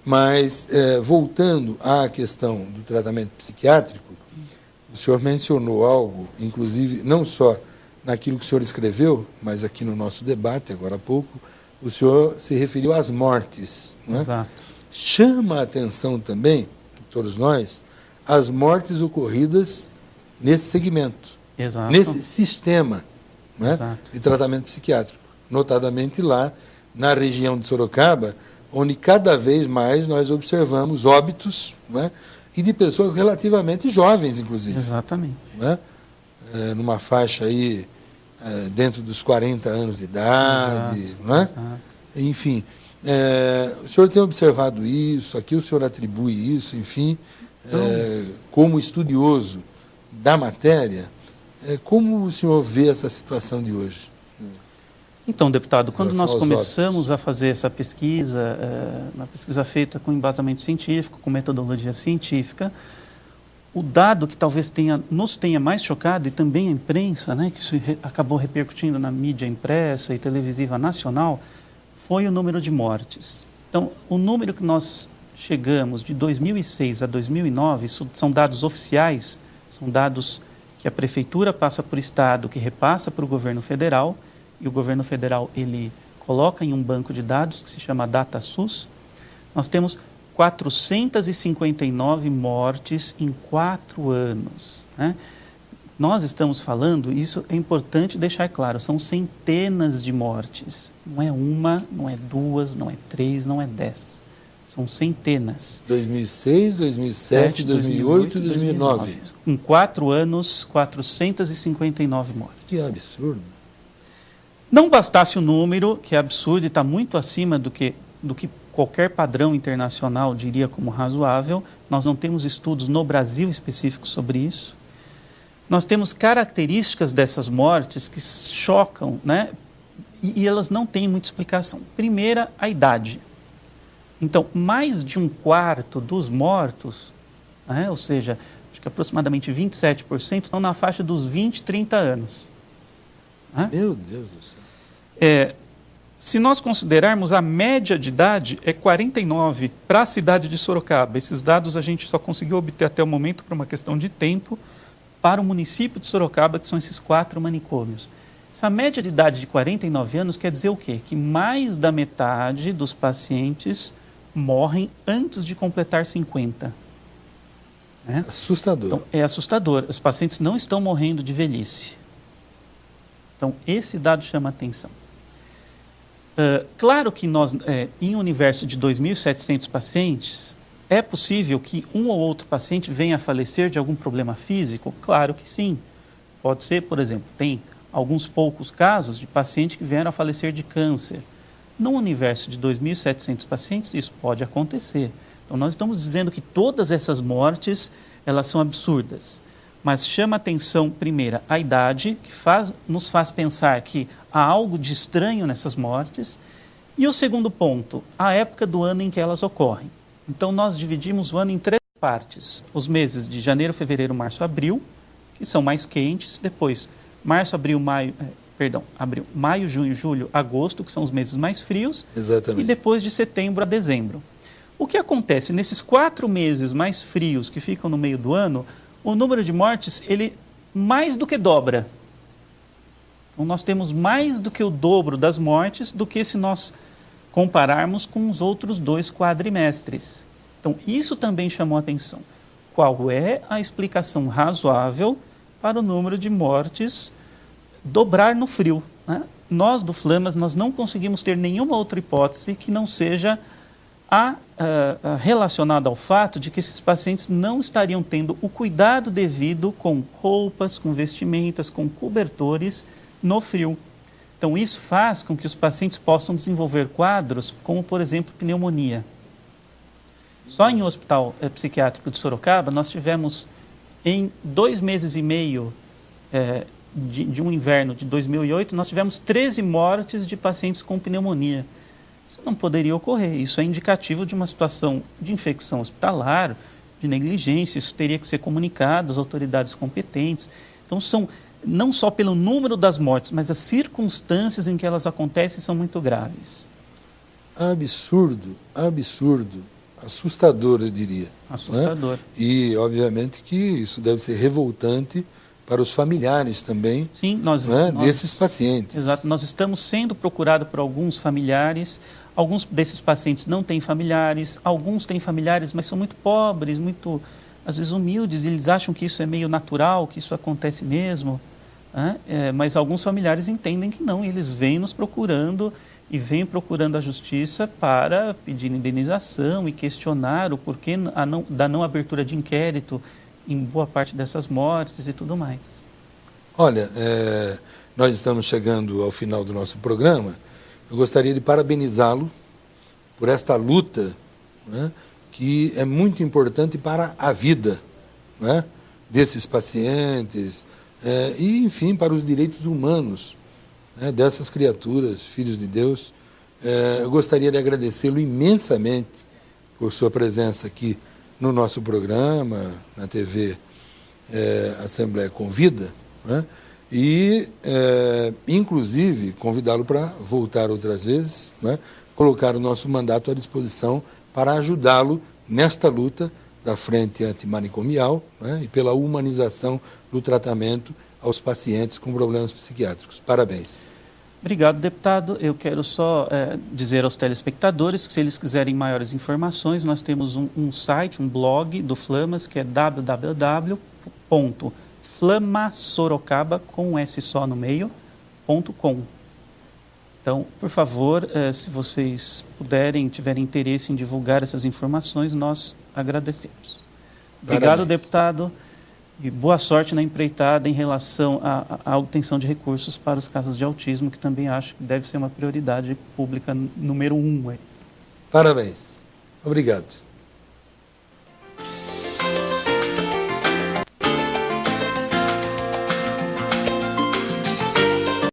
Mas, voltando à questão do tratamento psiquiátrico, o senhor mencionou algo, inclusive, não só naquilo que o senhor escreveu, mas aqui no nosso debate, agora há pouco, o senhor se referiu às mortes. Não é? Exato. Chama a atenção também, todos nós, as mortes ocorridas nesse segmento, Exato. nesse sistema, não é? Exato. De tratamento psiquiátrico, notadamente lá na região de Sorocaba, onde cada vez mais nós observamos óbitos, não é? E de pessoas relativamente jovens, inclusive. Exatamente. Não é? Numa faixa aí dentro dos 40 anos de idade, Exato. não é? Exato. Enfim, o senhor tem observado isso, aqui o senhor atribui isso, enfim, como estudioso da matéria, como o senhor vê essa situação de hoje? Então, deputado, quando nós aos começamos a fazer essa pesquisa, uma pesquisa feita com embasamento científico, com metodologia científica, o dado que talvez nos tenha mais chocado, e também a imprensa, né, que isso acabou repercutindo na mídia impressa e televisiva nacional, foi o número de mortes. Então, o número que nós chegamos de 2006 a 2009, isso são dados oficiais, são dados que a prefeitura passa para o estado, que repassa para o governo federal, e o governo federal ele coloca em um banco de dados que se chama DataSUS. Nós temos 459 mortes em 4 anos. Né? Nós estamos falando, isso é importante deixar claro, são centenas de mortes. Não é uma, não é duas, não é 3, não é 10. São centenas. 2006, 2007, 2008 e 2009. Em 4 anos, 459 mortes. Que absurdo. Não bastasse o número, que é absurdo e está muito acima do que qualquer padrão internacional diria como razoável, nós não temos estudos no Brasil específicos sobre isso. Nós temos características dessas mortes que chocam, né? E elas não têm muita explicação. Primeira, a idade. Então, mais de 1/4 dos mortos, né? Ou seja, acho que aproximadamente 27%, estão na faixa dos 20, 30 anos. Né? Meu Deus do céu. Se nós considerarmos a média de idade, é 49 para a cidade de Sorocaba. Esses dados a gente só conseguiu obter até o momento por uma questão de tempo para o município de Sorocaba, que são esses 4 manicômios. Essa média de idade de 49 anos quer dizer o quê? Que mais da metade dos pacientes morrem antes de completar 50. Né? Assustador. Então, é assustador. Os pacientes não estão morrendo de velhice. Então, esse dado chama a atenção. Claro que nós, em um universo de 2.700 pacientes, é possível que um ou outro paciente venha a falecer de algum problema físico? Claro que sim. Pode ser, por exemplo, tem alguns poucos casos de pacientes que vieram a falecer de câncer. Num universo de 2.700 pacientes, isso pode acontecer. Então, nós estamos dizendo que todas essas mortes, elas são absurdas. Mas chama a atenção, primeiro, a idade, que nos faz pensar que há algo de estranho nessas mortes. E o segundo ponto, a época do ano em que elas ocorrem. Então, nós dividimos o ano em 3 partes. Os meses de janeiro, fevereiro, março, abril, que são mais quentes. Depois, março, abril, maio, junho, julho, agosto, que são os meses mais frios. Exatamente. E depois de setembro a dezembro. O que acontece? Nesses 4 meses mais frios que ficam no meio do ano, o número de mortes, ele mais do que dobra. Então, nós temos mais do que o dobro das mortes do que se nós compararmos com os outros 2 quadrimestres. Então, isso também chamou a atenção. Qual é a explicação razoável para o número de mortes dobrar no frio? Né? Nós, do Flamas, nós não conseguimos ter nenhuma outra hipótese que não seja relacionada ao fato de que esses pacientes não estariam tendo o cuidado devido com roupas, com vestimentas, com cobertores no frio. Então, isso faz com que os pacientes possam desenvolver quadros como, por exemplo, pneumonia. Só em um hospital psiquiátrico de Sorocaba, nós tivemos, em 2 meses e meio de um inverno de 2008, nós tivemos 13 mortes de pacientes com pneumonia. Isso não poderia ocorrer. Isso é indicativo de uma situação de infecção hospitalar, de negligência. Isso teria que ser comunicado às autoridades competentes. Então, não só pelo número das mortes, mas as circunstâncias em que elas acontecem são muito graves. Absurdo, absurdo, assustador, eu diria. Assustador. Né? E, obviamente, que isso deve ser revoltante para os familiares também. Sim, desses pacientes. Exato. Nós estamos sendo procurados por alguns familiares. Alguns desses pacientes não têm familiares. Alguns têm familiares, mas são muito pobres, muito, às vezes, humildes. E eles acham que isso é meio natural, que isso acontece mesmo. Né? Mas alguns familiares entendem que não. E eles vêm nos procurando e vêm procurando a justiça para pedir indenização e questionar o porquê da não abertura de inquérito em boa parte dessas mortes e tudo mais. Olha, nós estamos chegando ao final do nosso programa. Eu gostaria de parabenizá-lo por esta luta, né, que é muito importante para a vida, né, desses pacientes e, enfim, para os direitos humanos, né, dessas criaturas, filhos de Deus. Eu gostaria de agradecê-lo imensamente por sua presença aqui no nosso programa, na TV Assembleia Convida, né? E, inclusive, convidá-lo para voltar outras vezes, né? Colocar o nosso mandato à disposição para ajudá-lo nesta luta da frente antimanicomial, né? E pela humanização do tratamento aos pacientes com problemas psiquiátricos. Parabéns. Obrigado, deputado. Eu quero só dizer aos telespectadores que, se eles quiserem maiores informações, nós temos um site, um blog do Flamas, que é www.flamasorocaba, com um S só no meio, .com. Então, por favor, se vocês puderem, tiverem interesse em divulgar essas informações, nós agradecemos. Obrigado, Parabéns. Deputado. E boa sorte na empreitada em relação à obtenção de recursos para os casos de autismo, que também acho que deve ser uma prioridade pública número 1. Parabéns. Obrigado.